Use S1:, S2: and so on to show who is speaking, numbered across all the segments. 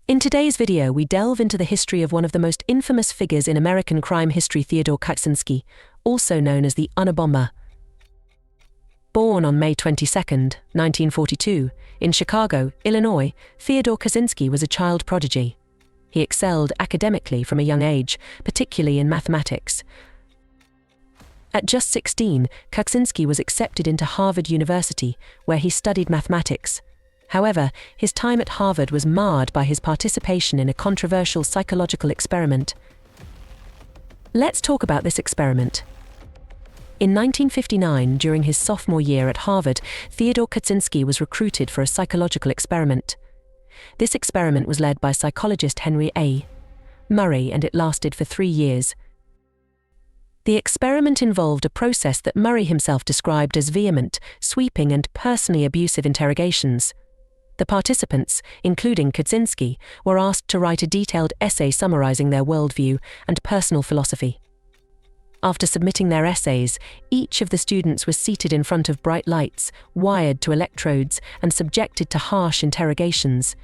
S1: In today's video, we delve into the history of one of the most infamous figures in American crime history, Theodore Kaczynski, also known as the Unabomber. Born on May 22, 1942, in Chicago, Illinois, Theodore Kaczynski was a child prodigy. He excelled academically from a young age, particularly in mathematics. At just 16, Kaczynski was accepted into Harvard University, where he studied mathematics. However, his time at Harvard was marred by his participation in a controversial psychological experiment. Let's talk about this experiment. In 1959, during his sophomore year at Harvard, Theodore Kaczynski was recruited for a psychological experiment. This experiment was led by psychologist Henry A. Murray, and it lasted for 3 years. The experiment involved a process that Murray himself described as vehement, sweeping, and personally abusive interrogations. The participants, including Kaczynski, were asked to write a detailed essay summarizing their worldview and personal philosophy. After submitting their essays, each of the students was seated in front of bright lights, wired to electrodes, and subjected to harsh interrogations.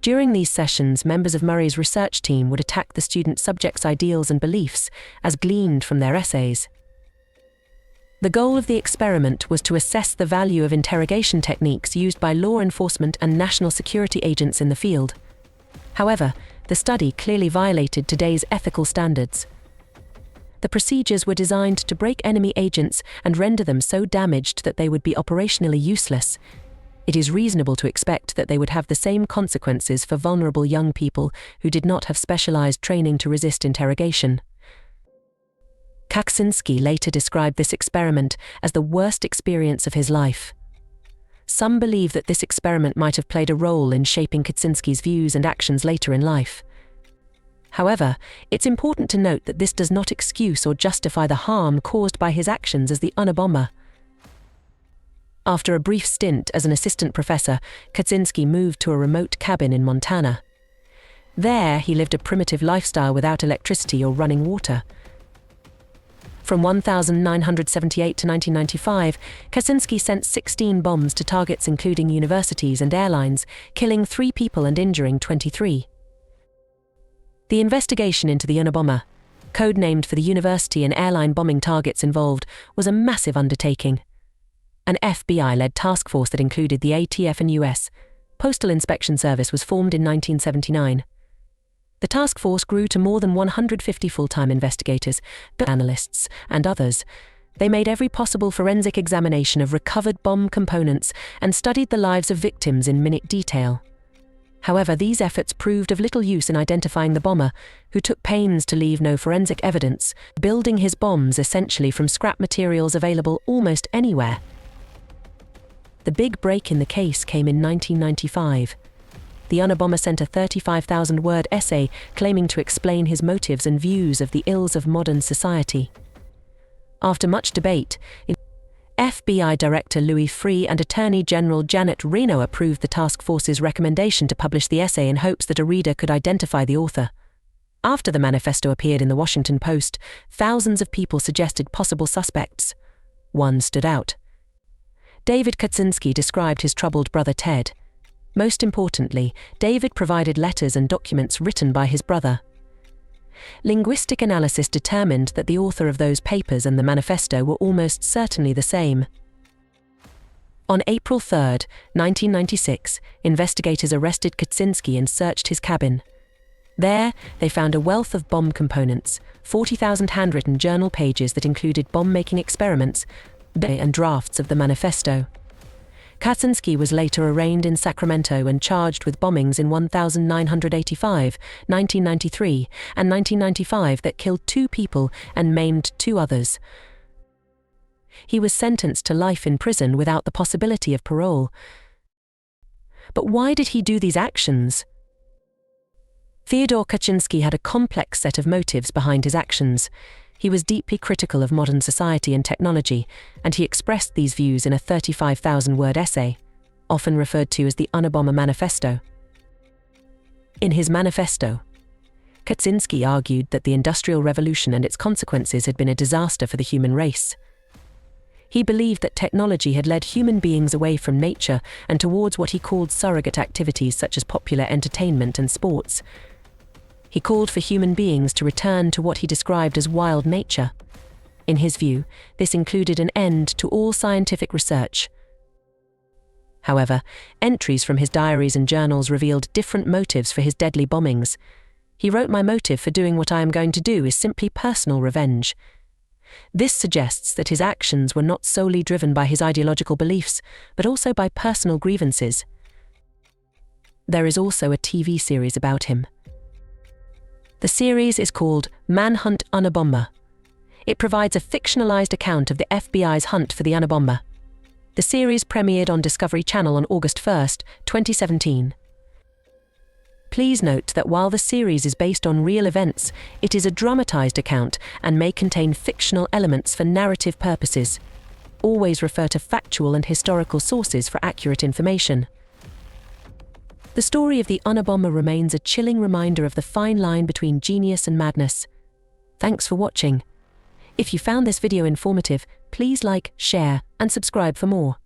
S1: During these sessions, members of Murray's research team would attack the student subjects' ideals and beliefs, as gleaned from their essays. The goal of the experiment was to assess the value of interrogation techniques used by law enforcement and national security agents in the field. However, the study clearly violated today's ethical standards. The procedures were designed to break enemy agents and render them so damaged that they would be operationally useless. It is reasonable to expect that they would have the same consequences for vulnerable young people who did not have specialized training to resist interrogation. Kaczynski later described this experiment as the worst experience of his life. Some believe that this experiment might have played a role in shaping Kaczynski's views and actions later in life. However, it's important to note that this does not excuse or justify the harm caused by his actions as the Unabomber. After a brief stint as an assistant professor, Kaczynski moved to a remote cabin in Montana. There, he lived a primitive lifestyle without electricity or running water. From 1978 to 1995, Kaczynski sent 16 bombs to targets including universities and airlines, killing 3 people and injuring 23. The investigation into the Unabomber, codenamed for the university and airline bombing targets involved, was a massive undertaking. An FBI-led task force that included the ATF and U.S. Postal Inspection Service was formed in 1979. The task force grew to more than 150 full-time investigators, analysts, and others. They made every possible forensic examination of recovered bomb components and studied the lives of victims in minute detail. However, these efforts proved of little use in identifying the bomber, who took pains to leave no forensic evidence, building his bombs essentially from scrap materials available almost anywhere. The big break in the case came in 1995. The Unabomber sent a 35,000-word essay claiming to explain his motives and views of the ills of modern society. After much debate, FBI Director Louis Freeh and Attorney General Janet Reno approved the task force's recommendation to publish the essay in hopes that a reader could identify the author. After the manifesto appeared in the Washington Post, thousands of people suggested possible suspects. One stood out. David Kaczynski described his troubled brother Ted. Most importantly, David provided letters and documents written by his brother. Linguistic analysis determined that the author of those papers and the manifesto were almost certainly the same. On April 3, 1996, investigators arrested Kaczynski and searched his cabin. There, they found a wealth of bomb components, 40,000 handwritten journal pages that included bomb-making experiments, and drafts of the manifesto. Kaczynski was later arraigned in Sacramento and charged with bombings in 1985, 1993, and 1995 that killed 2 people and maimed 2 others. He was sentenced to life in prison without the possibility of parole. But why did he do these actions? Theodore Kaczynski had a complex set of motives behind his actions. He was deeply critical of modern society and technology, and he expressed these views in a 35,000-word essay, often referred to as the Unabomber Manifesto. In his manifesto, Kaczynski argued that the Industrial Revolution and its consequences had been a disaster for the human race. He believed that technology had led human beings away from nature and towards what he called surrogate activities such as popular entertainment and sports. He called for human beings to return to what he described as wild nature. In his view, this included an end to all scientific research. However, entries from his diaries and journals revealed different motives for his deadly bombings. He wrote, "My motive for doing what I am going to do is simply personal revenge." This suggests that his actions were not solely driven by his ideological beliefs, but also by personal grievances. There is also a TV series about him. The series is called Manhunt Unabomber. It provides a fictionalized account of the FBI's hunt for the Unabomber. The series premiered on Discovery Channel on August 1, 2017. Please note that while the series is based on real events, it is a dramatized account and may contain fictional elements for narrative purposes. Always refer to factual and historical sources for accurate information. The story of the Unabomber remains a chilling reminder of the fine line between genius and madness. Thanks for watching. If you found this video informative, please like, share, and subscribe for more.